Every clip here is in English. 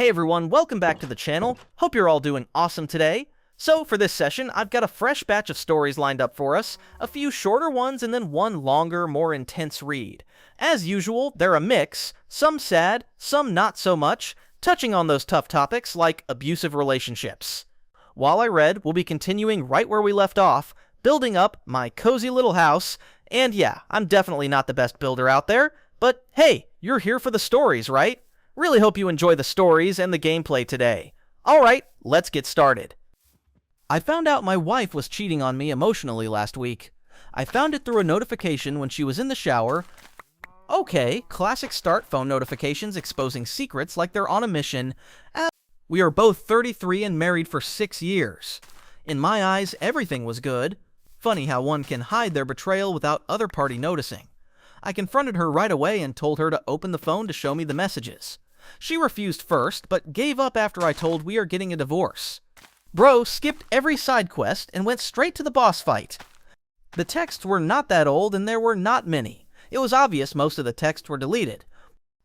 Hey everyone, welcome back to the channel. Hope you're all doing awesome today. So for this session, I've got a fresh batch of stories lined up for us, a few shorter ones and then one longer, more intense read. As usual, they're a mix, some sad, some not so much, touching on those tough topics like abusive relationships. While I read, we'll be continuing right where we left off, building up my cozy little house, and yeah, I'm definitely not the best builder out there, but hey, you're here for the stories, right? Really hope you enjoy the stories and the gameplay today. Alright, let's get started. I found out my wife was cheating on me emotionally last week. I found it through a notification when she was in the shower. Okay, classic start phone notifications exposing secrets like they're on a mission. We are both 33 and married for 6 years. In my eyes, everything was good. Funny how one can hide their betrayal without other party noticing. I confronted her right away and told her to open the phone to show me the messages. She refused first, but gave up after I told we are getting a divorce. Bro skipped every side quest and went straight to the boss fight. The texts were not that old and there were not many. It was obvious most of the texts were deleted.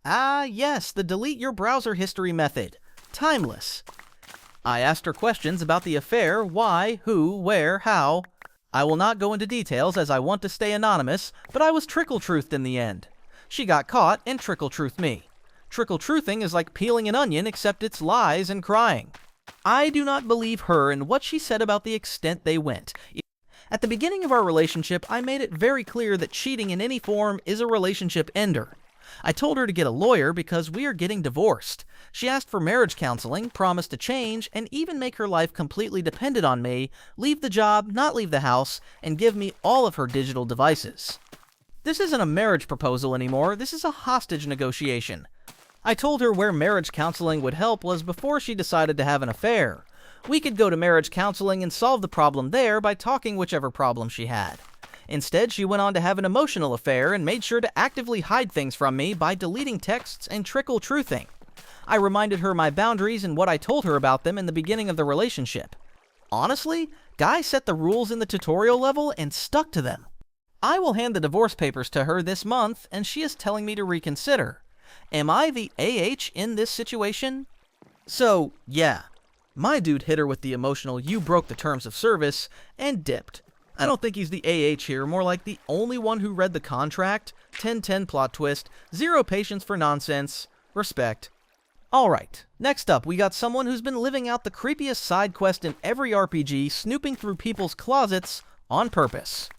Ah, yes, the delete your browser history method. Timeless. I asked her questions about the affair, why, who, where, how. I will not go into details as I want to stay anonymous, but I was trickle-truthed in the end. She got caught and trickle-truthed me. Trickle-truthing is like peeling an onion except it's lies and crying. I do not believe her and what she said about the extent they went. At the beginning of our relationship, I made it very clear that cheating in any form is a relationship ender. I told her to get a lawyer because we are getting divorced. She asked for marriage counseling, promised to change, and even make her life completely dependent on me, leave the job, not leave the house, and give me all of her digital devices. This isn't a marriage proposal anymore, this is a hostage negotiation. I told her where marriage counseling would help was before she decided to have an affair. We could go to marriage counseling and solve the problem there by talking whichever problem she had. Instead, she went on to have an emotional affair and made sure to actively hide things from me by deleting texts and trickle-truthing. I reminded her my boundaries and what I told her about them in the beginning of the relationship. Honestly, Guy set the rules in the tutorial level and stuck to them. I will hand the divorce papers to her this month, and she is telling me to reconsider. Am I the AH in this situation? So, yeah. My dude hit her with the emotional "you broke the terms of service" and dipped. I don't think he's the AH here, more like the only one who read the contract. 10-10 plot twist, zero patience for nonsense, respect. Alright, next up we got someone who's been living out the creepiest side quest in every RPG, snooping through people's closets on purpose.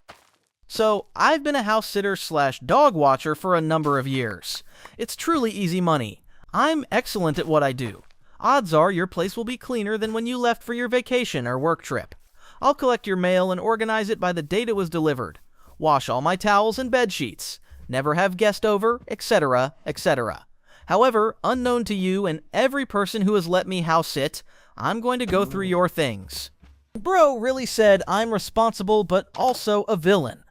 So, I've been a house sitter / dog watcher for a number of years. It's truly easy money. I'm excellent at what I do. Odds are your place will be cleaner than when you left for your vacation or work trip. I'll collect your mail and organize it by the date it was delivered. Wash all my towels and bed sheets. Never have guest over, etc., etc. However, unknown to you and every person who has let me house sit, I'm going to go through your things. Bro really said I'm responsible but also a villain.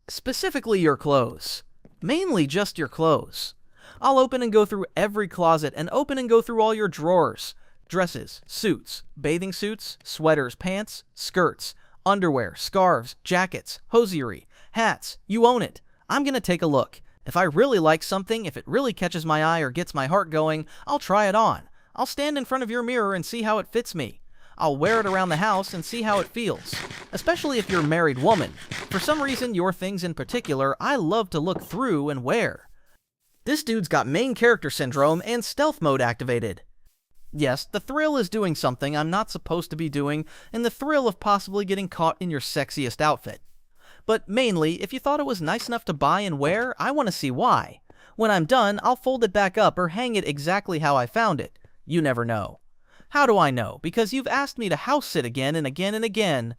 Specifically your clothes. Mainly just your clothes. I'll open and go through every closet and open and go through all your drawers. Dresses, suits, bathing suits, sweaters, pants, skirts, underwear, scarves, jackets, hosiery, hats. You own it. I'm gonna take a look. If I really like something, if it really catches my eye or gets my heart going, I'll try it on. I'll stand in front of your mirror and see how it fits me. I'll wear it around the house and see how it feels. Especially if you're a married woman. For some reason, your things in particular, I love to look through and wear. This dude's got main character syndrome and stealth mode activated. Yes, the thrill is doing something I'm not supposed to be doing, and the thrill of possibly getting caught in your sexiest outfit. But mainly, if you thought it was nice enough to buy and wear, I want to see why. When I'm done, I'll fold it back up or hang it exactly how I found it. You never know. How do I know? Because you've asked me to house sit again and again and again.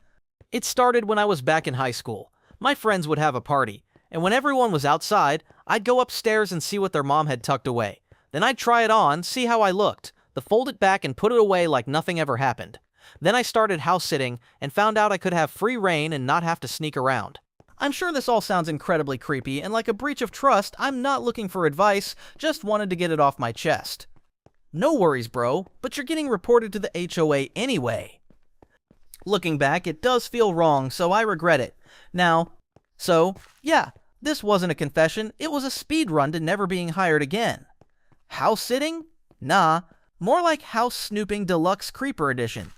It started when I was back in high school. My friends would have a party, and when everyone was outside, I'd go upstairs and see what their mom had tucked away. Then I'd try it on, see how I looked. Fold it back and put it away like nothing ever happened. Then I started house sitting and found out I could have free reign and not have to sneak around. I'm sure this all sounds incredibly creepy and like a breach of trust. I'm not looking for advice, just wanted to get it off my chest. No worries, bro, but you're getting reported to the HOA anyway. Looking back, it does feel wrong, so I regret it. Yeah, this wasn't a confession, it was a speed run to never being hired again. House sitting? Nah. More like House Snooping Deluxe Creeper Edition.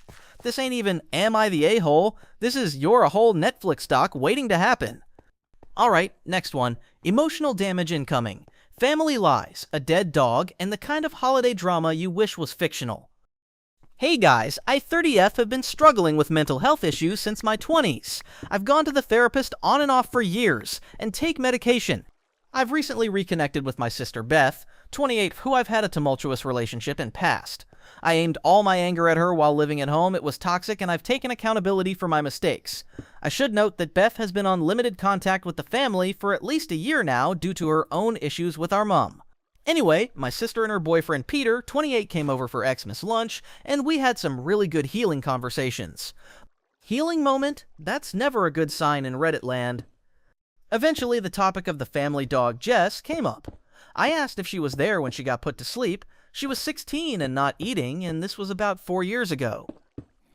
This ain't even Am I the A-hole? This is You're a Whole Netflix doc waiting to happen. Alright, next one. Emotional damage incoming. Family lies, a dead dog, and the kind of holiday drama you wish was fictional. Hey guys, I 30F have been struggling with mental health issues since my 20s. I've gone to the therapist on and off for years, and take medication. I've recently reconnected with my sister Beth, 28, who I've had a tumultuous relationship in past. I aimed all my anger at her while living at home. It was toxic, and I've taken accountability for my mistakes. I should note that Beth has been on limited contact with the family for at least a year now due to her own issues with our mom. Anyway, my sister and her boyfriend Peter, 28, came over for Xmas lunch, and we had some really good healing conversations. Healing moment? That's never a good sign in Reddit land. Eventually, the topic of the family dog Jess came up. I asked if she was there when she got put to sleep. She was 16 and not eating, and this was about 4 years ago.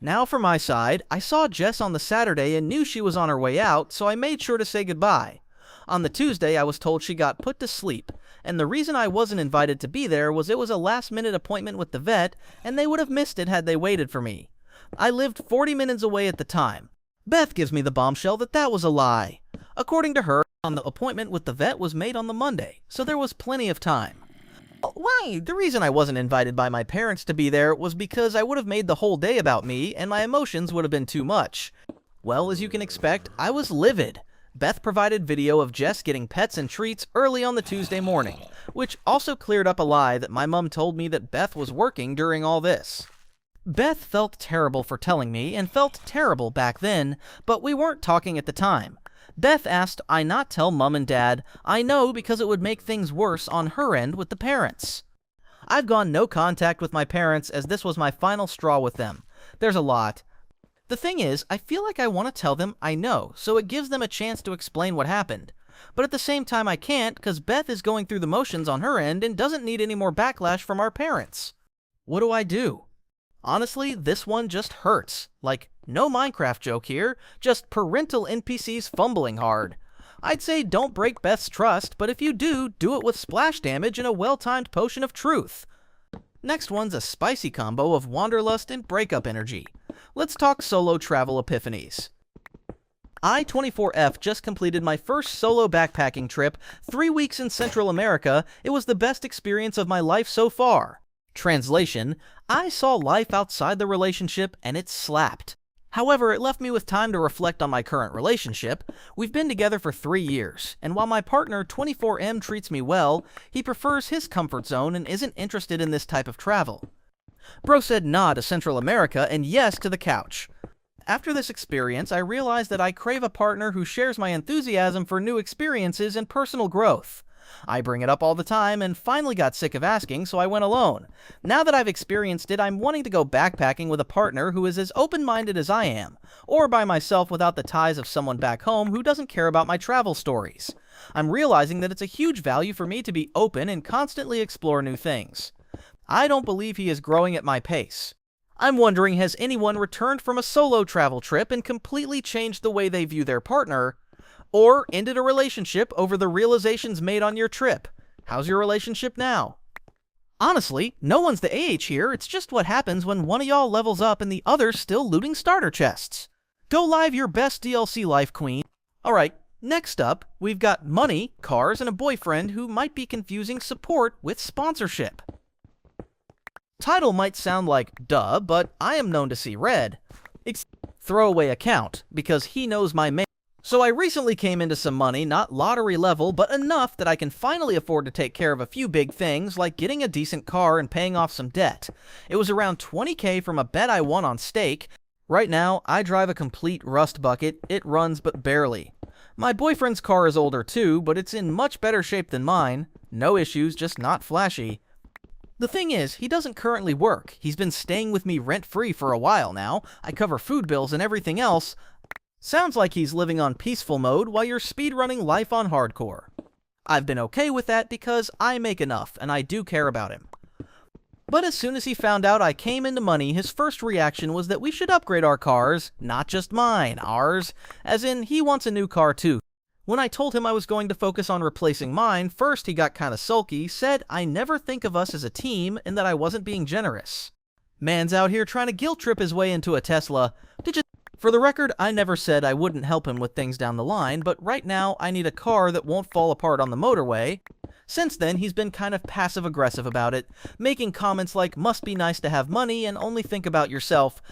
Now for my side, I saw Jess on the Saturday and knew she was on her way out, so I made sure to say goodbye. On the Tuesday, I was told she got put to sleep, and the reason I wasn't invited to be there was it was a last-minute appointment with the vet, and they would have missed it had they waited for me. I lived 40 minutes away at the time. Beth gives me the bombshell that that was a lie. According to her, the appointment with the vet was made on the Monday, so there was plenty of time. Why? The reason I wasn't invited by my parents to be there was because I would have made the whole day about me, and my emotions would have been too much. Well, as you can expect, I was livid. Beth provided video of Jess getting pets and treats early on the Tuesday morning, which also cleared up a lie that my mom told me that Beth was working during all this. Beth felt terrible for telling me, and felt terrible back then, but we weren't talking at the time. Beth asked I not tell Mom and Dad. I know, because it would make things worse on her end with the parents. I've gone no contact with my parents as this was my final straw with them. There's a lot. The thing is, I feel like I want to tell them I know, so it gives them a chance to explain what happened. But at the same time I can't, because Beth is going through the motions on her end and doesn't need any more backlash from our parents. What do I do? Honestly, this one just hurts. Like, no Minecraft joke here, just parental NPCs fumbling hard. I'd say don't break Beth's trust, but if you do, do it with splash damage and a well-timed potion of truth. Next one's a spicy combo of wanderlust and breakup energy. Let's talk solo travel epiphanies. I, 24F, just completed my first solo backpacking trip, 3 weeks in Central America. It was the best experience of my life so far. Translation, I saw life outside the relationship and it slapped. However, it left me with time to reflect on my current relationship. We've been together for 3 years, and while my partner 24M treats me well, he prefers his comfort zone and isn't interested in this type of travel. Bro said nah to Central America and yes to the couch. After this experience, I realized that I crave a partner who shares my enthusiasm for new experiences and personal growth. I bring it up all the time and finally got sick of asking, so I went alone. Now that I've experienced it, I'm wanting to go backpacking with a partner who is as open-minded as I am, or by myself without the ties of someone back home who doesn't care about my travel stories. I'm realizing that it's a huge value for me to be open and constantly explore new things. I don't believe he is growing at my pace. I'm wondering, has anyone returned from a solo travel trip and completely changed the way they view their partner, or ended a relationship over the realizations made on your trip? How's your relationship now? Honestly, no one's the AH here. It's just what happens when one of y'all levels up and the other's still looting starter chests. Go live your best DLC life, queen. Alright, next up, we've got money, cars, and a boyfriend who might be confusing support with sponsorship. Title might sound like duh, but I am known to see red. It's throwaway account, because he knows my main. So I recently came into some money, not lottery level, but enough that I can finally afford to take care of a few big things, like getting a decent car and paying off some debt. It was around 20K from a bet I won on stake. Right now, I drive a complete rust bucket. It runs but barely. My boyfriend's car is older too, but it's in much better shape than mine. No issues, just not flashy. The thing is, he doesn't currently work. He's been staying with me rent-free for a while now. I cover food bills and everything else. Sounds like he's living on peaceful mode while you're speedrunning life on hardcore. I've been okay with that because I make enough, and I do care about him. But as soon as he found out I came into money, his first reaction was that we should upgrade our cars, not just mine, ours, as in he wants a new car too. When I told him I was going to focus on replacing mine, first he got kinda sulky, said I never think of us as a team and that I wasn't being generous. Man's out here trying to guilt trip his way into a Tesla. For the record, I never said I wouldn't help him with things down the line, but right now I need a car that won't fall apart on the motorway. Since then, he's been kind of passive-aggressive about it, making comments like, must be nice to have money and only think about yourself.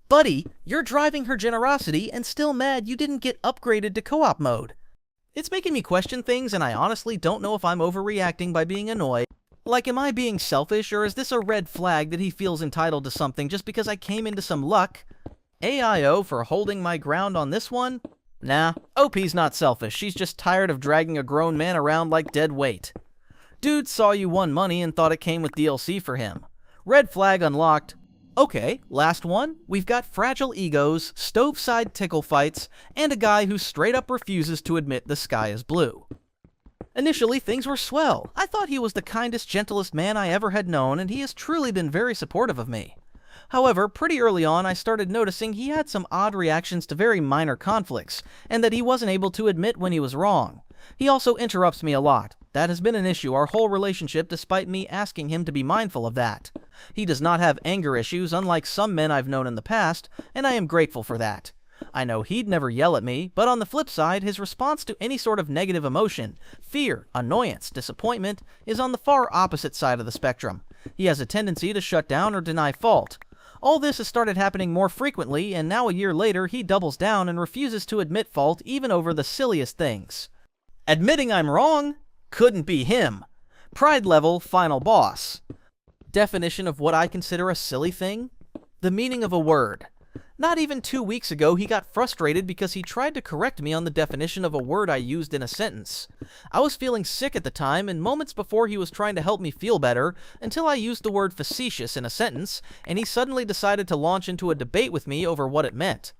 Buddy, you're driving her generosity and still mad you didn't get upgraded to co-op mode. It's making me question things, and I honestly don't know if I'm overreacting by being annoyed. Like, am I being selfish, or is this a red flag that he feels entitled to something just because I came into some luck? AIO for holding my ground on this one? Nah, OP's not selfish, she's just tired of dragging a grown man around like dead weight. Dude saw you won money and thought it came with DLC for him. Red flag unlocked. Okay, last one. We've got fragile egos, stove-side tickle fights, and a guy who straight up refuses to admit the sky is blue. Initially, things were swell. I thought he was the kindest, gentlest man I ever had known, and he has truly been very supportive of me. However, pretty early on, I started noticing he had some odd reactions to very minor conflicts, and that he wasn't able to admit when he was wrong. He also interrupts me a lot. That has been an issue our whole relationship, despite me asking him to be mindful of that. He does not have anger issues, unlike some men I've known in the past, and I am grateful for that. I know he'd never yell at me, but on the flip side, his response to any sort of negative emotion, fear, annoyance, disappointment, is on the far opposite side of the spectrum. He has a tendency to shut down or deny fault. All this has started happening more frequently, and now a year later, he doubles down and refuses to admit fault even over the silliest things. Admitting I'm wrong? Couldn't be him. Pride level, final boss. Definition of what I consider a silly thing? The meaning of a word. Not even 2 weeks ago, he got frustrated because he tried to correct me on the definition of a word I used in a sentence. I was feeling sick at the time, and moments before he was trying to help me feel better, until I used the word facetious in a sentence, and he suddenly decided to launch into a debate with me over what it meant.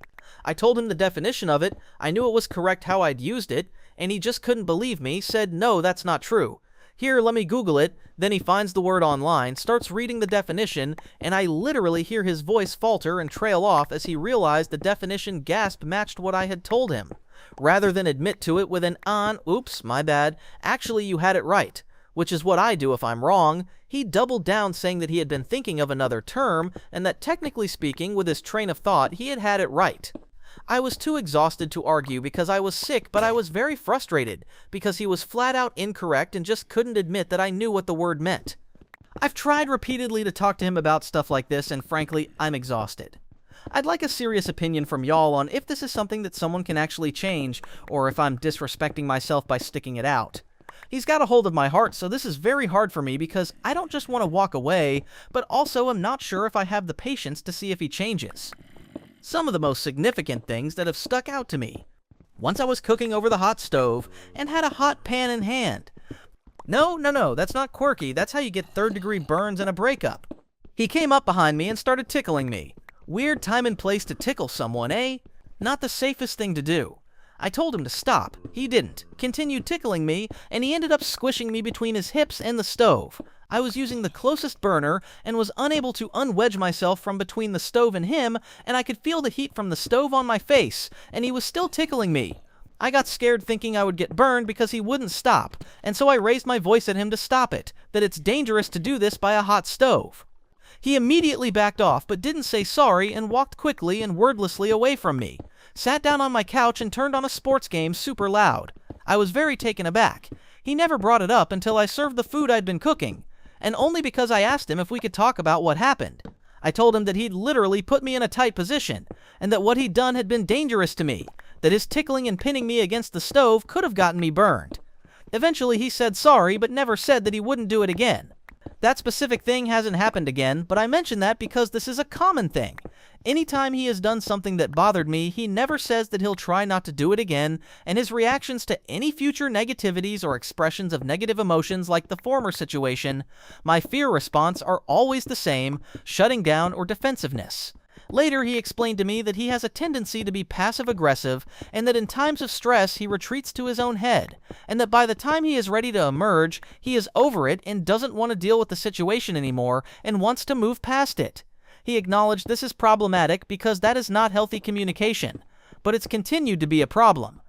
I told him the definition of it, I knew it was correct how I'd used it, and he just couldn't believe me, said no, that's not true. Here, let me Google it. Then he finds the word online, starts reading the definition, and I literally hear his voice falter and trail off as he realized the definition gasp matched what I had told him. Rather than admit to it with an oops, my bad, actually you had it right, which is what I do if I'm wrong, he doubled down saying that he had been thinking of another term, and that technically speaking, with his train of thought, he had it right. I was too exhausted to argue because I was sick, but I was very frustrated because he was flat out incorrect and just couldn't admit that I knew what the word meant. I've tried repeatedly to talk to him about stuff like this, and frankly, I'm exhausted. I'd like a serious opinion from y'all on if this is something that someone can actually change, or if I'm disrespecting myself by sticking it out. He's got a hold of my heart, so this is very hard for me because I don't just want to walk away, but also am not sure if I have the patience to see if he changes. Some of the most significant things that have stuck out to me. Once I was cooking over the hot stove and had a hot pan in hand. No, that's not quirky. That's how you get third-degree burns in a breakup. He came up behind me and started tickling me. Weird time and place to tickle someone, eh? Not the safest thing to do. I told him to stop. He didn't. Continued tickling me, and he ended up squishing me between his hips and the stove. I was using the closest burner and was unable to unwedge myself from between the stove and him, and I could feel the heat from the stove on my face, and he was still tickling me. I got scared thinking I would get burned because he wouldn't stop, and so I raised my voice at him to stop it, that it's dangerous to do this by a hot stove. He immediately backed off but didn't say sorry and walked quickly and wordlessly away from me, sat down on my couch and turned on a sports game super loud. I was very taken aback. He never brought it up until I served the food I'd been cooking, and only because I asked him if we could talk about what happened. I told him that he'd literally put me in a tight position, and that what he'd done had been dangerous to me, that his tickling and pinning me against the stove could have gotten me burned. Eventually he said sorry, but never said that he wouldn't do it again. That specific thing hasn't happened again, but I mention that because this is a common thing. Anytime he has done something that bothered me, he never says that he'll try not to do it again, and his reactions to any future negativities or expressions of negative emotions like the former situation, my fear response, are always the same: shutting down or defensiveness. Later, he explained to me that he has a tendency to be passive-aggressive, and that in times of stress he retreats to his own head, and that by the time he is ready to emerge, he is over it and doesn't want to deal with the situation anymore and wants to move past it. He acknowledged this is problematic because that is not healthy communication, but it's continued to be a problem.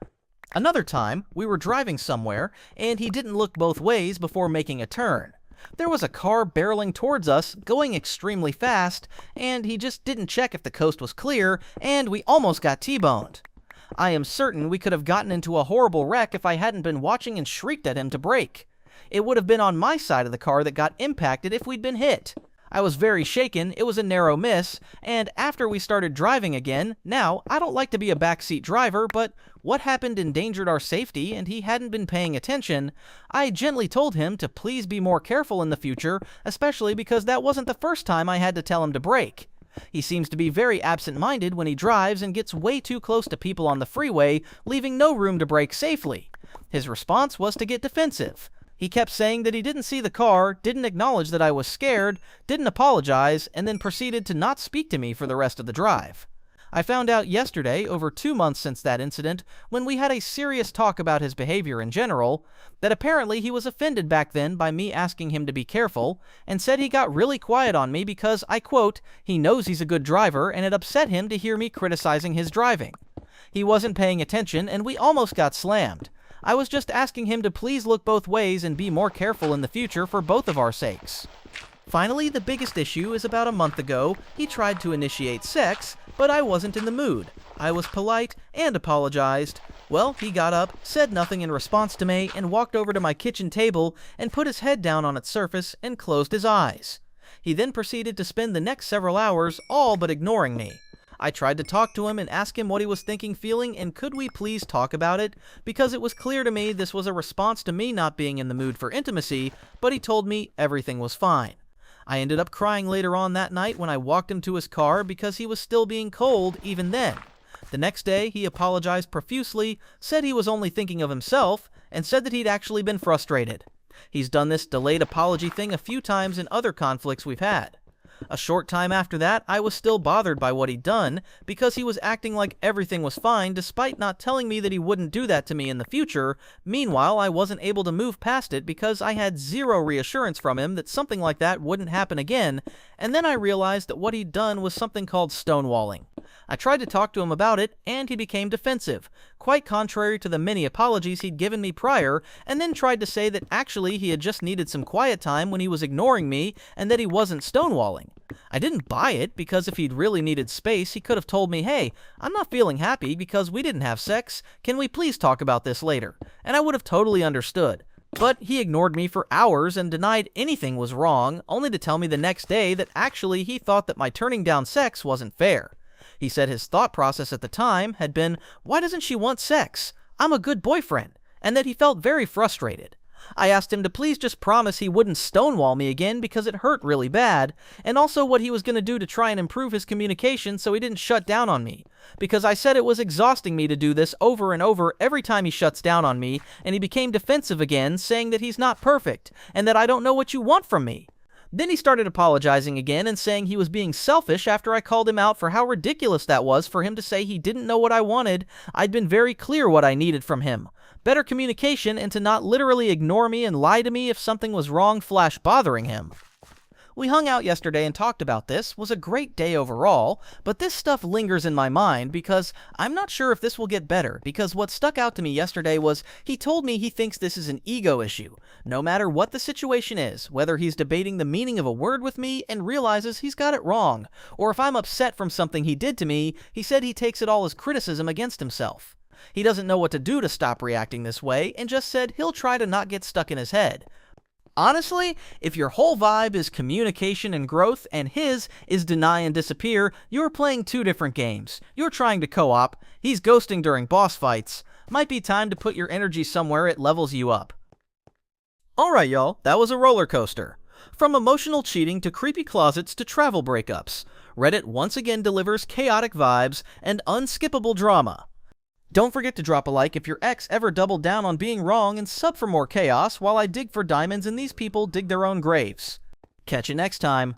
Another time, we were driving somewhere, and he didn't look both ways before making a turn. There was a car barreling towards us, going extremely fast, and he just didn't check if the coast was clear, and we almost got T-boned. I am certain we could have gotten into a horrible wreck if I hadn't been watching and shrieked at him to brake. It would have been on my side of the car that got impacted if we'd been hit. I was very shaken, it was a narrow miss, and after we started driving again, now, I don't like to be a backseat driver, but what happened endangered our safety and he hadn't been paying attention. I gently told him to please be more careful in the future, especially because that wasn't the first time I had to tell him to brake. He seems to be very absent-minded when he drives and gets way too close to people on the freeway, leaving no room to brake safely. His response was to get defensive. He kept saying that he didn't see the car, didn't acknowledge that I was scared, didn't apologize, and then proceeded to not speak to me for the rest of the drive. I found out yesterday, over 2 months since that incident, when we had a serious talk about his behavior in general, that apparently he was offended back then by me asking him to be careful, and said he got really quiet on me because, I quote, he knows he's a good driver and it upset him to hear me criticizing his driving. He wasn't paying attention and we almost got slammed. I was just asking him to please look both ways and be more careful in the future for both of our sakes. Finally, the biggest issue is about a month ago, he tried to initiate sex, but I wasn't in the mood. I was polite and apologized. Well, he got up, said nothing in response to me, and walked over to my kitchen table and put his head down on its surface and closed his eyes. He then proceeded to spend the next several hours all but ignoring me. I tried to talk to him and ask him what he was thinking, feeling, and could we please talk about it, because it was clear to me this was a response to me not being in the mood for intimacy, but he told me everything was fine. I ended up crying later on that night when I walked him to his car because he was still being cold even then. The next day, he apologized profusely, said he was only thinking of himself, and said that he'd actually been frustrated. He's done this delayed apology thing a few times in other conflicts we've had. A short time after that, I was still bothered by what he'd done, because he was acting like everything was fine despite not telling me that he wouldn't do that to me in the future. Meanwhile, I wasn't able to move past it because I had zero reassurance from him that something like that wouldn't happen again, and then I realized that what he'd done was something called stonewalling. I tried to talk to him about it, and he became defensive, quite contrary to the many apologies he'd given me prior, and then tried to say that actually he had just needed some quiet time when he was ignoring me, and that he wasn't stonewalling. I didn't buy it, because if he'd really needed space, he could have told me, hey, I'm not feeling happy because we didn't have sex, can we please talk about this later? And I would have totally understood. But he ignored me for hours and denied anything was wrong, only to tell me the next day that actually he thought that my turning down sex wasn't fair. He said his thought process at the time had been, why doesn't she want sex? I'm a good boyfriend, and that he felt very frustrated. I asked him to please just promise he wouldn't stonewall me again because it hurt really bad, and also what he was going to do to try and improve his communication so he didn't shut down on me, because I said it was exhausting me to do this over and over every time he shuts down on me, and he became defensive again, saying that he's not perfect, and that I don't know what you want from me. Then he started apologizing again and saying he was being selfish after I called him out for how ridiculous that was for him to say he didn't know what I wanted. I'd been very clear what I needed from him. Better communication and to not literally ignore me and lie to me if something was wrong / bothering him. We hung out yesterday and talked about this. Was a great day overall, but this stuff lingers in my mind because I'm not sure if this will get better, because what stuck out to me yesterday was he told me he thinks this is an ego issue. No matter what the situation is, whether he's debating the meaning of a word with me and realizes he's got it wrong, or if I'm upset from something he did to me, he said he takes it all as criticism against himself. He doesn't know what to do to stop reacting this way and just said he'll try to not get stuck in his head. Honestly, if your whole vibe is communication and growth and his is deny and disappear, you're playing two different games. You're trying to co-op, he's ghosting during boss fights. Might be time to put your energy somewhere it levels you up. Alright y'all, that was a roller coaster. From emotional cheating to creepy closets to travel breakups, Reddit once again delivers chaotic vibes and unskippable drama. Don't forget to drop a like if your ex ever doubled down on being wrong, and sub for more chaos while I dig for diamonds and these people dig their own graves. Catch you next time.